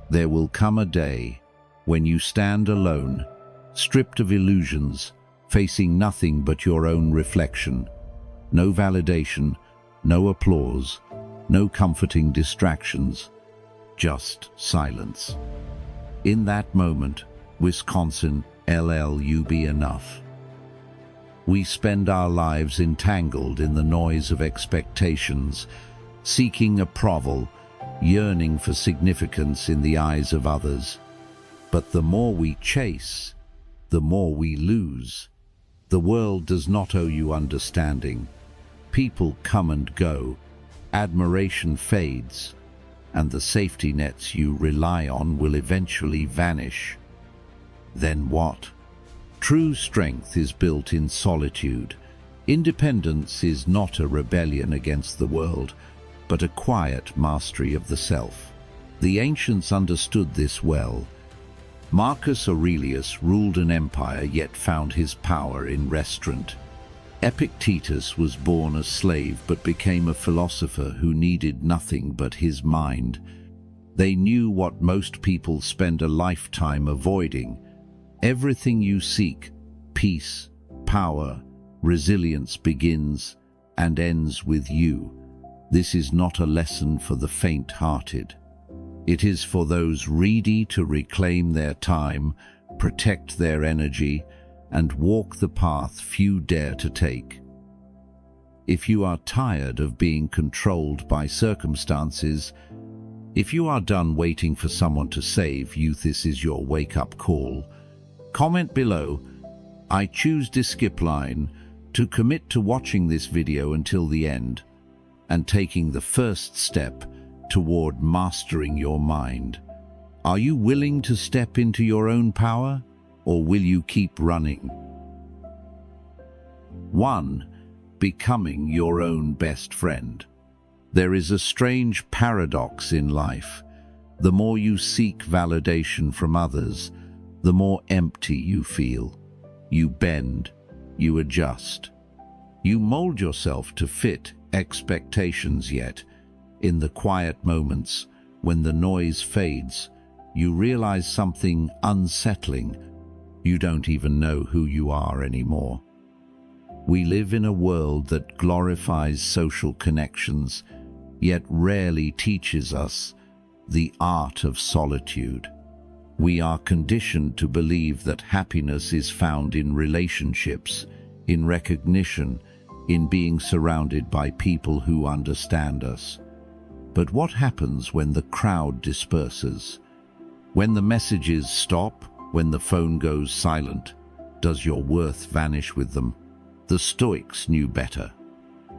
There will come a day when you stand alone, stripped of illusions, facing nothing but your own reflection. No validation, no applause, no comforting distractions, just silence. In that moment, Wisconsin, LL, be enough. We spend our lives entangled in the noise of expectations, seeking approval, yearning for significance in the eyes of others. But the more we chase, the more we lose. The world does not owe you understanding. People come and go, admiration fades, and the safety nets you rely on will eventually vanish. Then what? True strength is built in solitude. Independence is not a rebellion against the world, but a quiet mastery of the self. The ancients understood this well. Marcus Aurelius ruled an empire yet found his power in restraint. Epictetus was born a slave but became a philosopher who needed nothing but his mind. They knew what most people spend a lifetime avoiding. Everything you seek, peace, power, resilience, begins and ends with you. This is not a lesson for the faint-hearted. It is for those ready to reclaim their time, protect their energy, and walk the path few dare to take. If you are tired of being controlled by circumstances, if you are done waiting for someone to save you, this is your wake-up call. Comment below, I choose to skip line, to commit to watching this video until the end and taking the first step toward mastering your mind. Are you willing to step into your own power, or will you keep running? 1. Becoming your own best friend. There is a strange paradox in life. The more you seek validation from others, the more empty you feel. You bend, you adjust. You mold yourself to fit expectations, yet, in the quiet moments, when the noise fades, you realize something unsettling. You don't even know who you are anymore. We live in a world that glorifies social connections, yet rarely teaches us the art of solitude. We are conditioned to believe that happiness is found in relationships, in recognition, in being surrounded by people who understand us. But what happens when the crowd disperses? When the messages stop, when the phone goes silent, does your worth vanish with them? The Stoics knew better.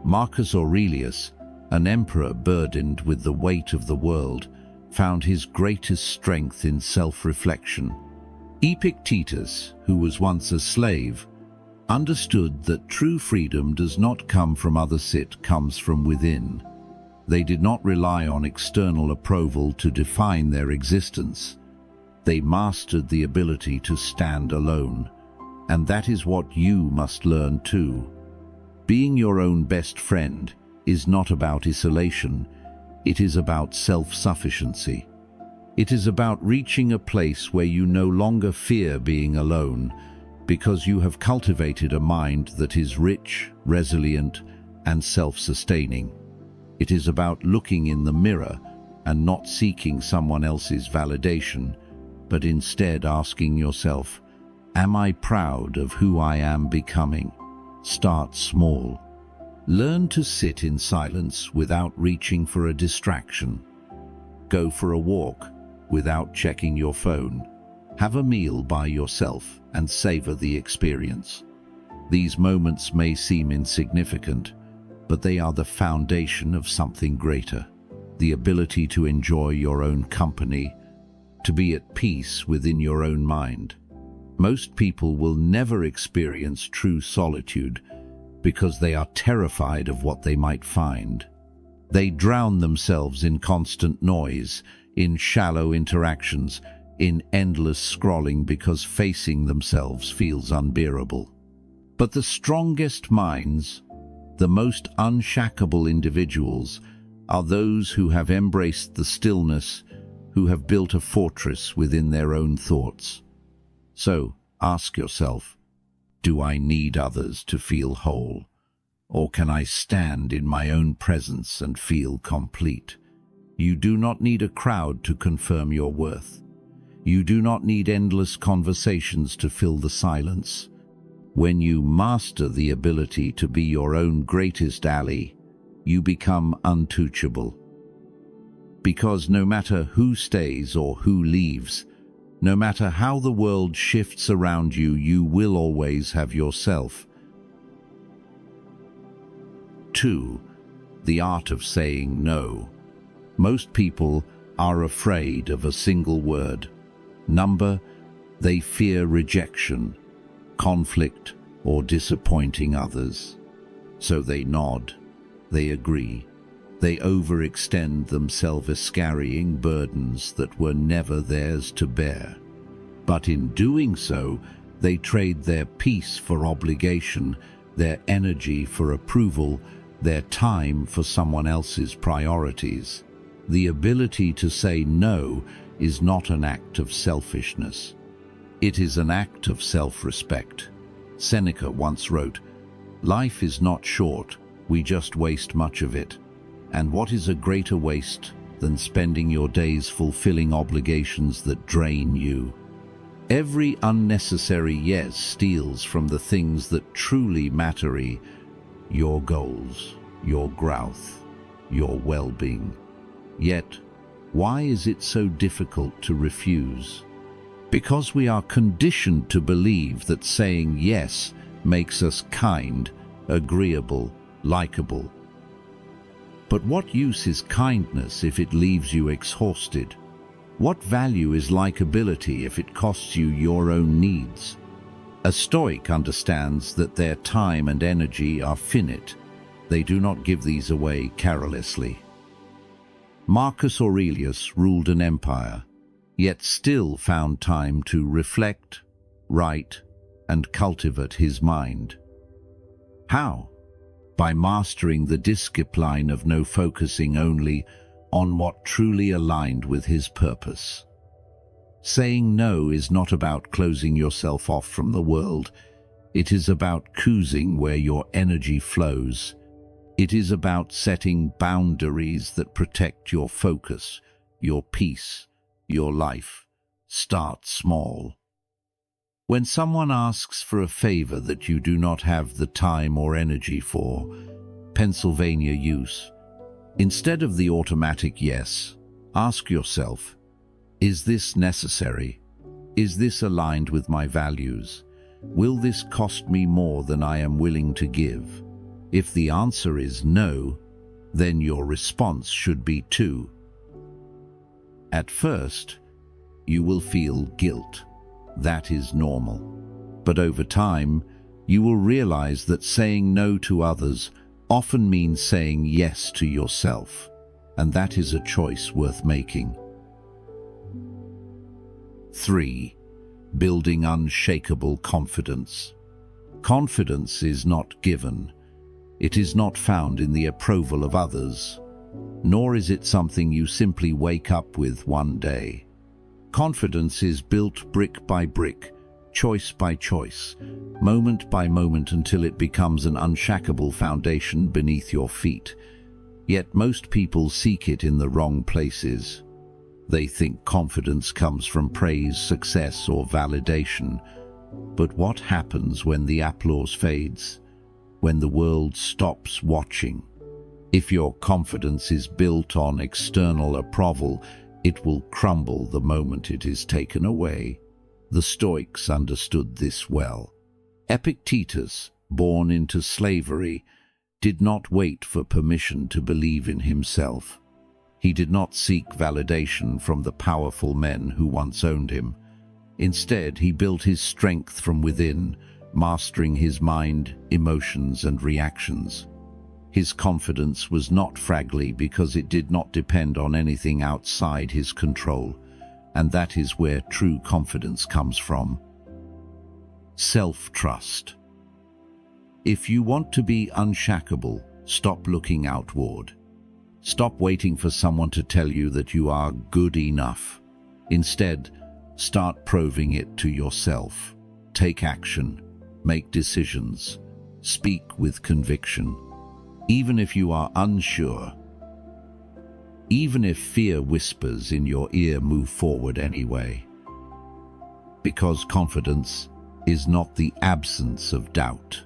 Marcus Aurelius, an emperor burdened with the weight of the world, found his greatest strength in self-reflection. Epictetus, who was once a slave, understood that true freedom does not come from others, it comes from within. They did not rely on external approval to define their existence. They mastered the ability to stand alone. And that is what you must learn too. Being your own best friend is not about isolation. It is about self-sufficiency. It is about reaching a place where you no longer fear being alone, because you have cultivated a mind that is rich, resilient, and self-sustaining. It is about looking in the mirror and not seeking someone else's validation, but instead asking yourself, am I proud of who I am becoming? Start small. Learn to sit in silence without reaching for a distraction. Go for a walk without checking your phone. Have a meal by yourself and savor the experience. These moments may seem insignificant, but they are the foundation of something greater. The ability to enjoy your own company, to be at peace within your own mind. Most people will never experience true solitude because they are terrified of what they might find. They drown themselves in constant noise, in shallow interactions, in endless scrolling because facing themselves feels unbearable. But the strongest minds, the most unshackable individuals, are those who have embraced the stillness, who have built a fortress within their own thoughts. So, ask yourself, do I need others to feel whole? Or can I stand in my own presence and feel complete? You do not need a crowd to confirm your worth. You do not need endless conversations to fill the silence. When you master the ability to be your own greatest ally, you become untouchable. Because no matter who stays or who leaves, no matter how the world shifts around you, you will always have yourself. 2. The art of saying no. Most people are afraid of a single word. Number, they fear rejection, conflict, or disappointing others. So they nod, they agree, they overextend themselves, carrying burdens that were never theirs to bear. But in doing so, they trade their peace for obligation, their energy for approval, their time for someone else's priorities. The ability to say no is not an act of selfishness. It is an act of self-respect. Seneca once wrote, "Life is not short, we just waste much of it. And what is a greater waste than spending your days fulfilling obligations that drain you?" Every unnecessary yes steals from the things that truly matter: your goals, your growth, your well-being. Yet, why is it so difficult to refuse? Because we are conditioned to believe that saying yes makes us kind, agreeable, likable. But what use is kindness if it leaves you exhausted? What value is likability if it costs you your own needs? A Stoic understands that their time and energy are finite. They do not give these away carelessly. Marcus Aurelius ruled an empire, yet still found time to reflect, write, and cultivate his mind. How? By mastering the discipline of no, focusing only on what truly aligned with his purpose. Saying no is not about closing yourself off from the world. It is about choosing where your energy flows. It is about setting boundaries that protect your focus, your peace, your life. Start small. When someone asks for a favor that you do not have the time or energy for, Pennsylvania use, instead of the automatic yes, ask yourself, is this necessary? Is this aligned with my values? Will this cost me more than I am willing to give? If the answer is no, then your response should be to. At first, you will feel guilt. That is normal. But over time, you will realize that saying no to others often means saying yes to yourself, and that is a choice worth making. 3. Building unshakable confidence. Confidence is not given. It is not found in the approval of others, nor is it something you simply wake up with one day. Confidence is built brick by brick, choice by choice, moment by moment, until it becomes an unshakable foundation beneath your feet. Yet most people seek it in the wrong places. They think confidence comes from praise, success, or validation. But what happens when the applause fades? When the world stops watching? If your confidence is built on external approval, it will crumble the moment it is taken away. The Stoics understood this well. Epictetus, born into slavery, did not wait for permission to believe in himself. He did not seek validation from the powerful men who once owned him. Instead, he built his strength from within, mastering his mind, emotions, and reactions. His confidence was not fragile because it did not depend on anything outside his control, and that is where true confidence comes from. Self-trust. If you want to be unshakable, stop looking outward. Stop waiting for someone to tell you that you are good enough. Instead, start proving it to yourself. Take action, make decisions, speak with conviction. Even if you are unsure, even if fear whispers in your ear, move forward anyway. Because confidence is not the absence of doubt.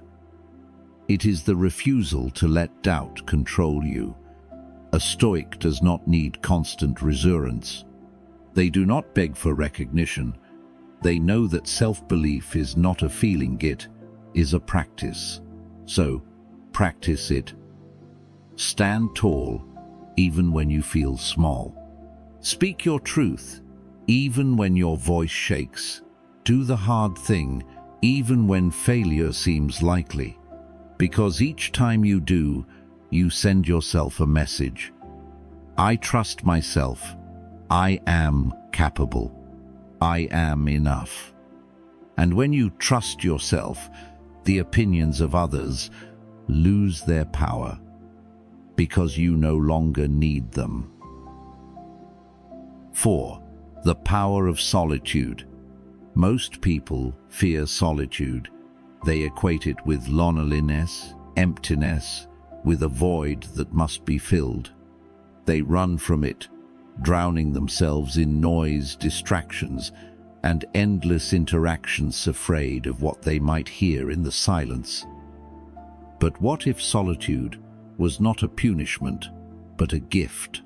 It is the refusal to let doubt control you. A Stoic does not need constant reassurance. They do not beg for recognition. They know that self-belief is not a feeling, it is a practice. So, practice it. Stand tall, even when you feel small. Speak your truth, even when your voice shakes. Do the hard thing, even when failure seems likely. Because each time you do, you send yourself a message. I trust myself. I am capable. I am enough. And when you trust yourself, the opinions of others lose their power, because you no longer need them. 4. The power of solitude. Most people fear solitude. They equate it with loneliness, emptiness, with a void that must be filled. They run from it, drowning themselves in noise, distractions, and endless interactions, afraid of what they might hear in the silence. But what if solitude was not a punishment, but a gift?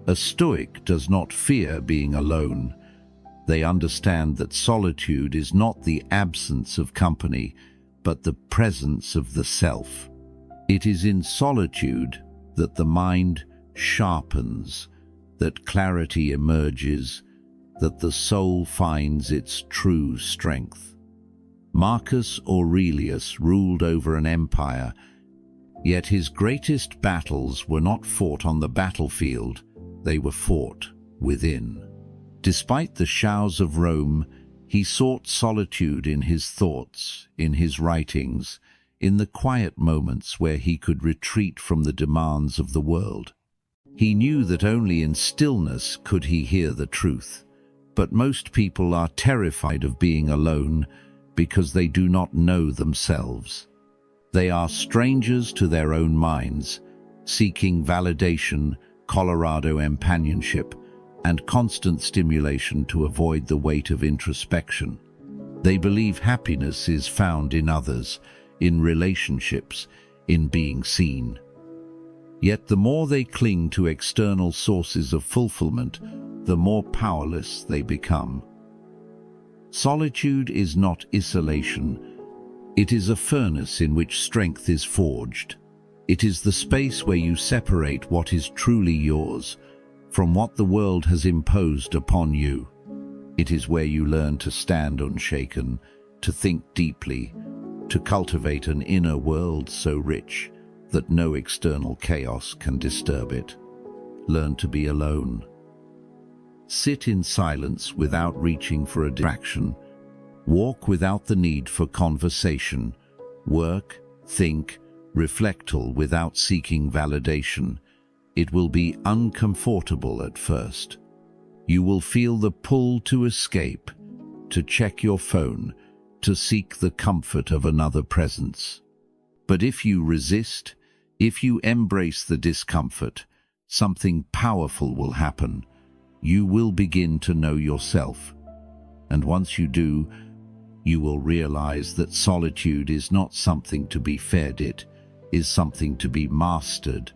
A Stoic does not fear being alone. They understand that solitude is not the absence of company, but the presence of the self. It is in solitude that the mind sharpens, that clarity emerges, that the soul finds its true strength. Marcus Aurelius ruled over an empire, yet his greatest battles were not fought on the battlefield, they were fought within. Despite the showers of Rome, he sought solitude in his thoughts, in his writings, in the quiet moments where he could retreat from the demands of the world. He knew that only in stillness could he hear the truth. But most people are terrified of being alone because they do not know themselves. They are strangers to their own minds, seeking validation, Colorado companionship, and constant stimulation to avoid the weight of introspection. They believe happiness is found in others, in relationships, in being seen. Yet the more they cling to external sources of fulfillment, the more powerless they become. Solitude is not isolation. It is a furnace in which strength is forged. It is the space where you separate what is truly yours from what the world has imposed upon you. It is where you learn to stand unshaken, to think deeply, to cultivate an inner world so rich that no external chaos can disturb it. Learn to be alone. Sit in silence without reaching for a distraction. Walk without the need for conversation. Work, think, reflect all without seeking validation. It will be uncomfortable at first. You will feel the pull to escape, to check your phone, to seek the comfort of another presence. But if you resist, if you embrace the discomfort, something powerful will happen. You will begin to know yourself. And once you do, you will realize that solitude is not something to be feared, it is something to be mastered.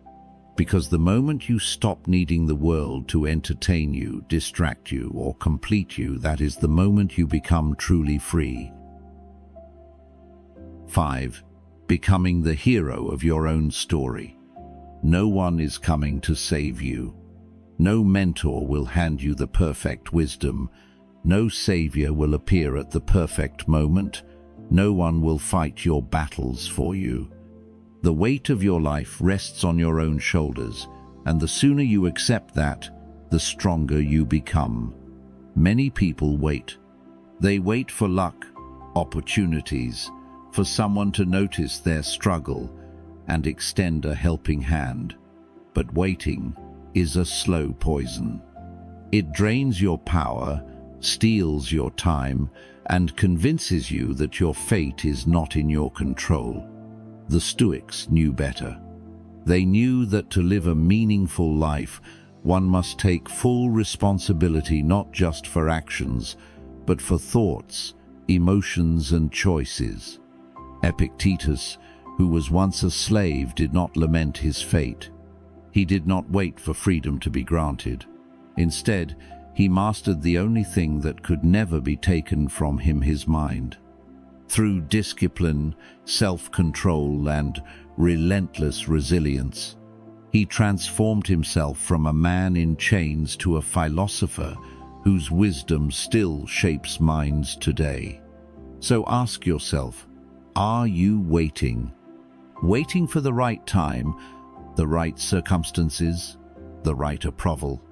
Because the moment you stop needing the world to entertain you, distract you, or complete you, that is the moment you become truly free. 5. Becoming the hero of your own story. No one is coming to save you. No mentor will hand you the perfect wisdom. No savior will appear at the perfect moment. No one will fight your battles for you. The weight of your life rests on your own shoulders, and the sooner you accept that, the stronger you become. Many people wait. They wait for luck, opportunities, for someone to notice their struggle and extend a helping hand. but waiting is a slow poison. It drains your power, steals your time, and convinces you that your fate is not in your control. The Stoics knew better. They knew that to live a meaningful life, one must take full responsibility not just for actions, but for thoughts, emotions, and choices. Epictetus, who was once a slave, did not lament his fate. He did not wait for freedom to be granted. Instead, he mastered the only thing that could never be taken from him, his mind. Through discipline, self-control, and relentless resilience, he transformed himself from a man in chains to a philosopher whose wisdom still shapes minds today. So ask yourself, are you waiting? Waiting for the right time, the right circumstances, the right approval?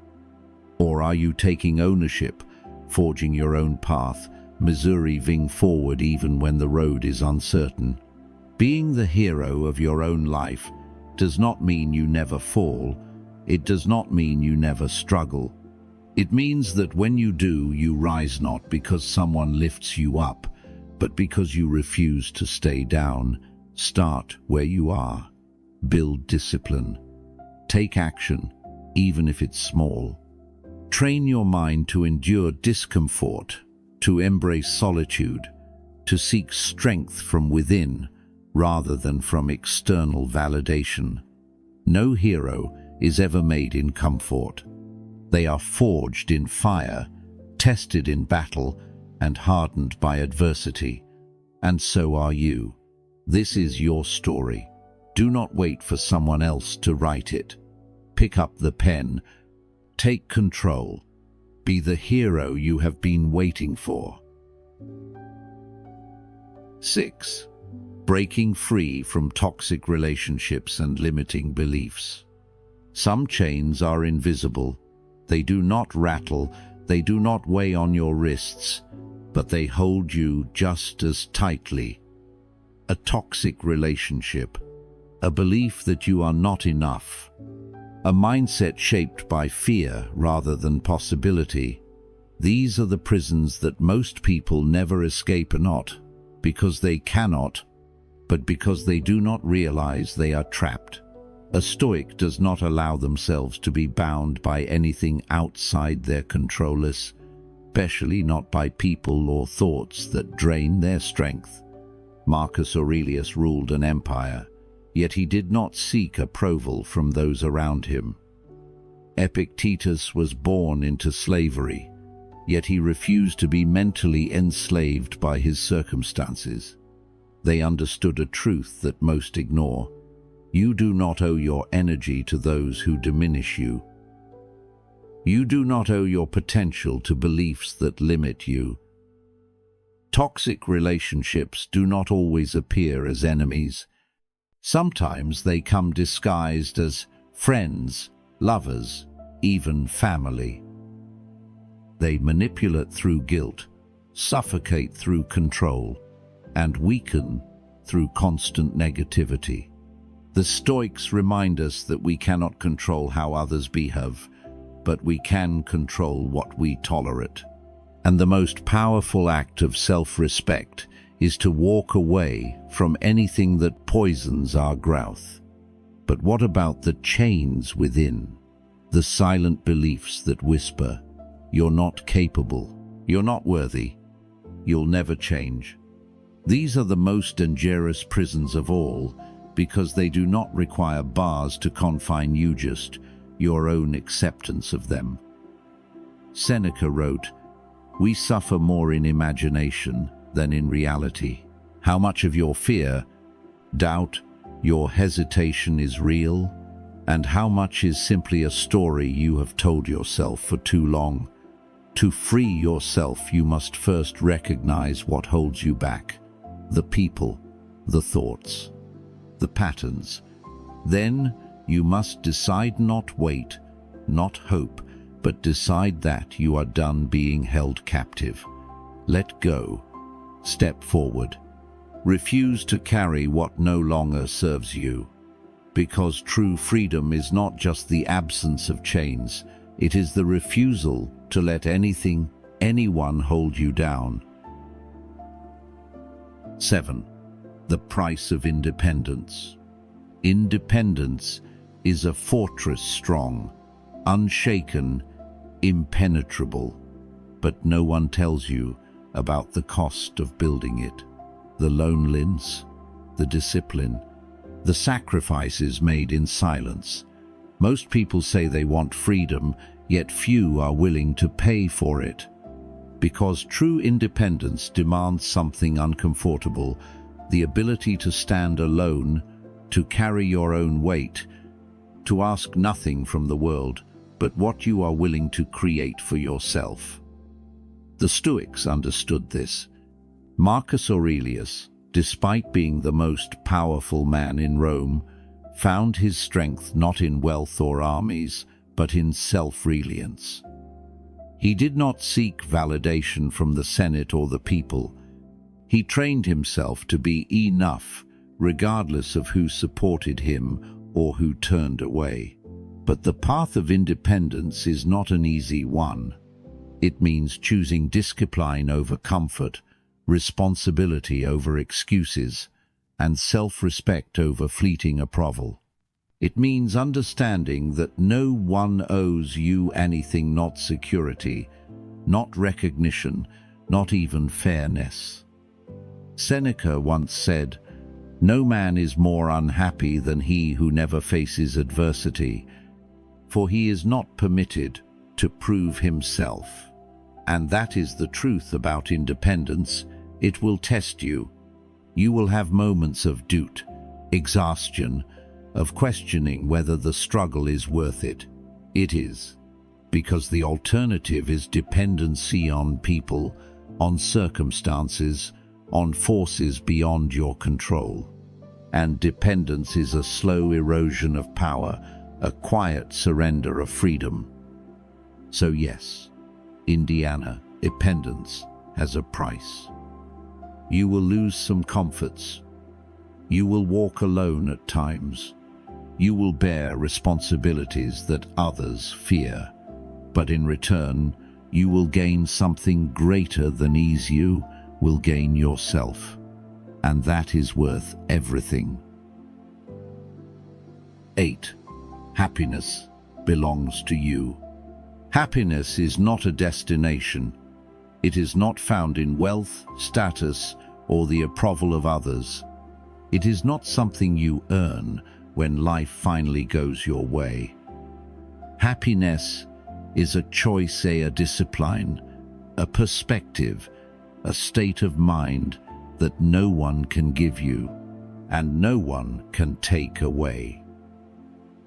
Or are you taking ownership, forging your own path, maneuvering forward even when the road is uncertain? Being the hero of your own life does not mean you never fall. It does not mean you never struggle. It means that when you do, you rise not because someone lifts you up, but because you refuse to stay down. Start where you are. Build discipline. Take action, even if it's small. Train your mind to endure discomfort, to embrace solitude, to seek strength from within rather than from external validation. No hero is ever made in comfort. They are forged in fire, tested in battle, and hardened by adversity. And so are you. This is your story. Do not wait for someone else to write it. Pick up the pen. Take control. Be the hero you have been waiting for. 6. Breaking free from toxic relationships and limiting beliefs. Some chains are invisible. They do not rattle, they do not weigh on your wrists, but they hold you just as tightly. A toxic relationship, a belief that you are not enough, a mindset shaped by fear rather than possibility. These are the prisons that most people never escape, not because they cannot, but because they do not realize they are trapped. A Stoic does not allow themselves to be bound by anything outside their control, especially not by people or thoughts that drain their strength. Marcus Aurelius ruled an empire, yet he did not seek approval from those around him. Epictetus was born into slavery, yet he refused to be mentally enslaved by his circumstances. They understood a truth that most ignore. You do not owe your energy to those who diminish you. You do not owe your potential to beliefs that limit you. Toxic relationships do not always appear as enemies. Sometimes they come disguised as friends, lovers, even family. They manipulate through guilt, suffocate through control, and weaken through constant negativity. The Stoics remind us that we cannot control how others behave, but we can control what we tolerate. And the most powerful act of self-respect is to walk away from anything that poisons our growth. But what about the chains within? The silent beliefs that whisper, "You're not capable, you're not worthy, you'll never change." These are the most dangerous prisons of all, because they do not require bars to confine you, just your own acceptance of them. Seneca wrote, "We suffer more in imagination than in reality." How much of your fear, doubt, your hesitation is real, and how much is simply a story you have told yourself for too long? To free yourself, you must first recognize what holds you back: the people, the thoughts, the patterns. Then you must decide, not wait, not hope, but decide that you are done being held captive. Let go. Step forward. Refuse to carry what no longer serves you. because true freedom is not just the absence of chains, it is the refusal to let anything, anyone hold you down. 7. The price of independence. Independence is a fortress strong, unshaken, impenetrable, but no one tells you about the cost of building it. The loneliness, the discipline, the sacrifices made in silence. Most people say they want freedom, yet few are willing to pay for it. Because true independence demands something uncomfortable, the ability to stand alone, to carry your own weight, to ask nothing from the world but what you are willing to create for yourself. The Stoics understood this. Marcus Aurelius, despite being the most powerful man in Rome, found his strength not in wealth or armies, but in self-reliance. He did not seek validation from the Senate or the people. He trained himself to be enough, regardless of who supported him or who turned away. But the path of independence is not an easy one. It means choosing discipline over comfort, responsibility over excuses, and self-respect over fleeting approval. It means understanding that no one owes you anything, not security, not recognition, not even fairness. Seneca once said, "No man is more unhappy than he who never faces adversity, for he is not permitted to prove himself." And that is the truth about independence. It will test you. You will have moments of doubt, exhaustion, of questioning whether the struggle is worth it. It is, because the alternative is dependency on people, on circumstances, on forces beyond your control. And dependence is a slow erosion of power, a quiet surrender of freedom. So yes, dependence has a price. You will lose some comforts. You will walk alone at times. You will bear responsibilities that others fear. But in return, you will gain something greater than ease. You will gain yourself. And that is worth everything. 8. Happiness belongs to you. Happiness is not a destination. It is not found in wealth, status, or the approval of others. It is not something you earn when life finally goes your way. Happiness is a choice, a discipline, a perspective, a state of mind that no one can give you and no one can take away.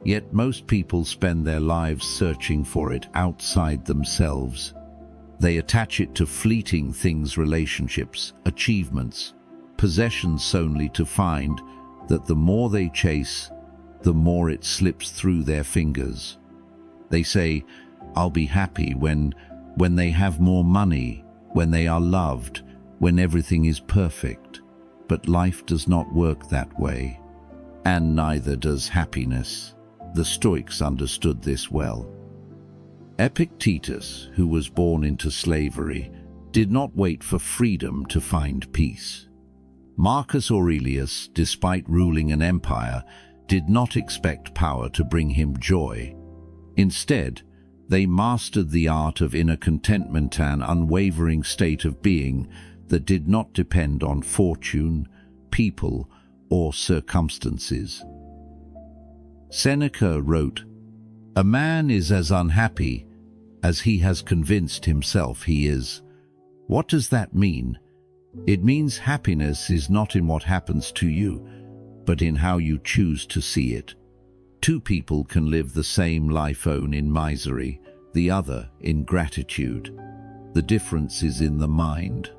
Yet most people spend their lives searching for it outside themselves. They attach it to fleeting things, relationships, achievements, possessions, only to find that the more they chase, the more it slips through their fingers. They say, "I'll be happy when they have more money, when they are loved, when everything is perfect." But life does not work that way, and neither does happiness. The Stoics understood this well. Epictetus, who was born into slavery, did not wait for freedom to find peace. Marcus Aurelius, despite ruling an empire, did not expect power to bring him joy. Instead, they mastered the art of inner contentment, an unwavering state of being that did not depend on fortune, people, or circumstances. Seneca wrote, "A man is as unhappy as he has convinced himself he is." What does that mean? It means happiness is not in what happens to you, but in how you choose to see it. Two people can live the same life, one in misery, the other in gratitude. The difference is in the mind.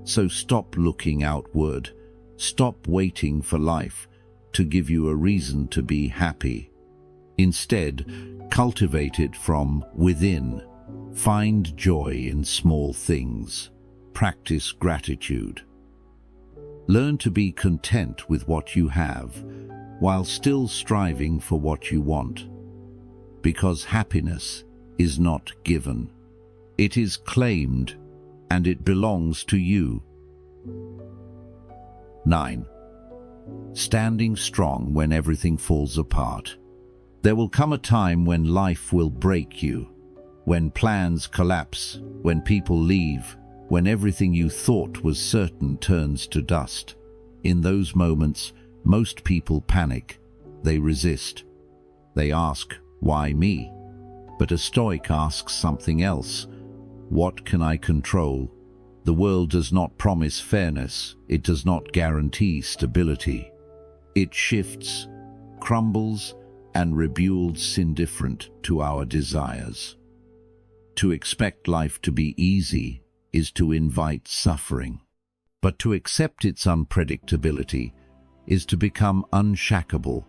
So stop looking outward. Stop waiting for life to give you a reason to be happy. Instead, cultivate it from within. Find joy in small things. Practice gratitude. Learn to be content with what you have, while still striving for what you want. Because happiness is not given. It is claimed, and it belongs to you. 9. Standing strong when everything falls apart. There will come a time when life will break you, when plans collapse, when people leave, when everything you thought was certain turns to dust. In those moments, most people panic. They resist. They ask, "Why me?" But a Stoic asks something else. What can I control? The world does not promise fairness. It does not guarantee stability. It shifts, crumbles, and rebuilds indifferent to our desires. To expect life to be easy is to invite suffering. But to accept its unpredictability is to become unshackable.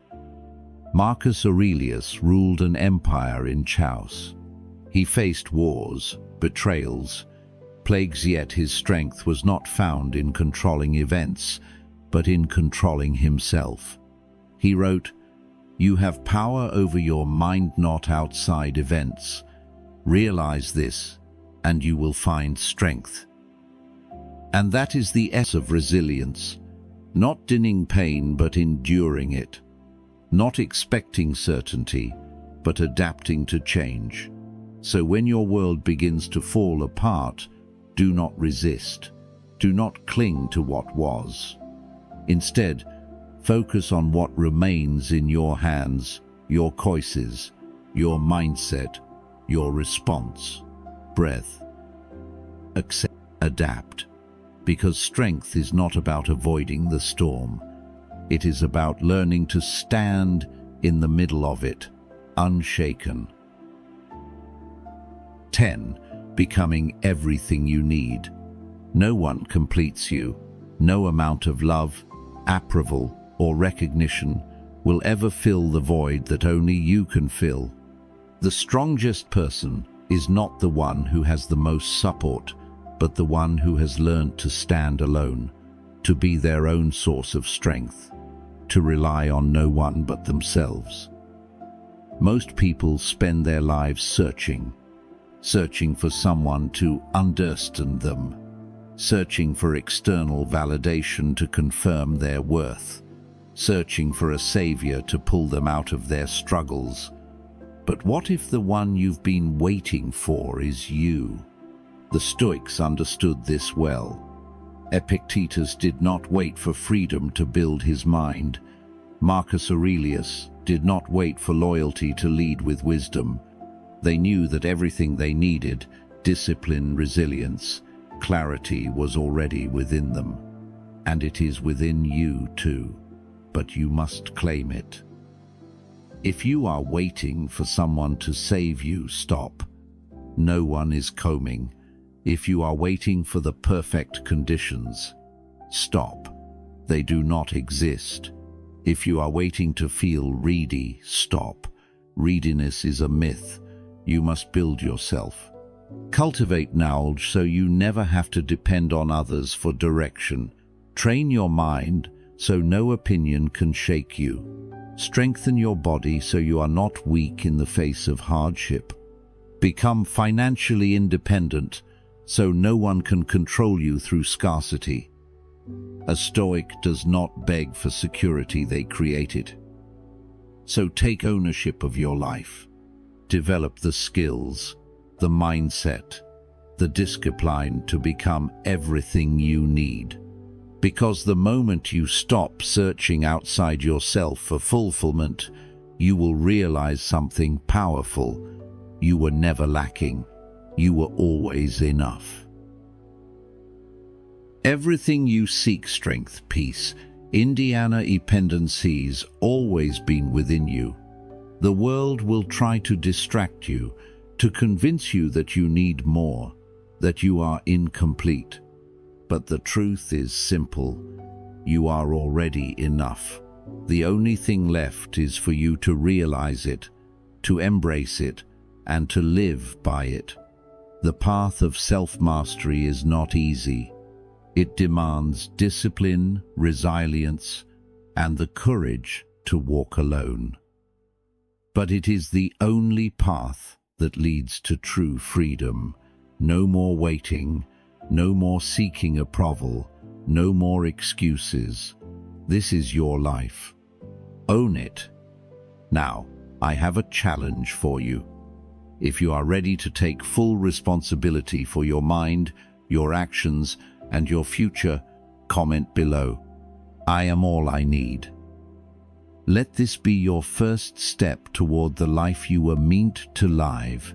Marcus Aurelius ruled an empire in chaos. He faced wars, betrayals, plagues, yet his strength was not found in controlling events, but in controlling himself. He wrote, "You have power over your mind, not outside events. Realize this, and you will find strength." And that is the essence of resilience, not denying pain but enduring it, not expecting certainty but adapting to change. So when your world begins to fall apart, do not resist, do not cling to what was. Instead, focus on what remains in your hands, your choices, your mindset, your response, breath. Accept, adapt, because strength is not about avoiding the storm. It is about learning to stand in the middle of it, unshaken. 10. Becoming everything you need. No one completes you. No amount of love, approval, or recognition will ever fill the void that only you can fill. The strongest person is not the one who has the most support, but the one who has learned to stand alone, to be their own source of strength, to rely on no one but themselves. Most people spend their lives searching for someone to understand them, searching for external validation to confirm their worth, searching for a savior to pull them out of their struggles. But what if the one you've been waiting for is you? The Stoics understood this well. Epictetus did not wait for freedom to build his mind. Marcus Aurelius did not wait for loyalty to lead with wisdom. They knew that everything they needed, discipline, resilience, clarity, was already within them. And it is within you too, but you must claim it. If you are waiting for someone to save you, stop. No one is coming. If you are waiting for the perfect conditions, stop. They do not exist. If you are waiting to feel ready, stop. Readiness is a myth. You must build yourself. Cultivate knowledge so you never have to depend on others for direction. Train your mind so no opinion can shake you. Strengthen your body so you are not weak in the face of hardship. Become financially independent so no one can control you through scarcity. A Stoic does not beg for security, they create it. So take ownership of your life. Develop the skills, the mindset, the discipline to become everything you need. Because the moment you stop searching outside yourself for fulfillment, you will realize something powerful. You were never lacking. You were always enough. Everything you seek, strength, peace, independencies, always been within you. The world will try to distract you, to convince you that you need more, that you are incomplete. But the truth is simple. You are already enough. The only thing left is for you to realize it, to embrace it, and to live by it. The path of self-mastery is not easy. It demands discipline, resilience, and the courage to walk alone. But it is the only path that leads to true freedom. No more waiting, no more seeking approval, no more excuses. This is your life. Own it. Now, I have a challenge for you. If you are ready to take full responsibility for your mind, your actions, and your future, comment below. I am all I need. Let this be your first step toward the life you were meant to live.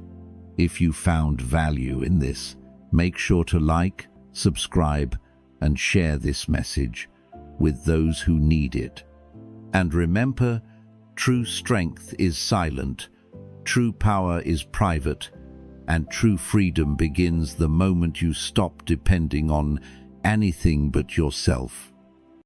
If you found value in this, make sure to like, subscribe, and share this message with those who need it. And remember, true strength is silent, true power is private, and true freedom begins the moment you stop depending on anything but yourself.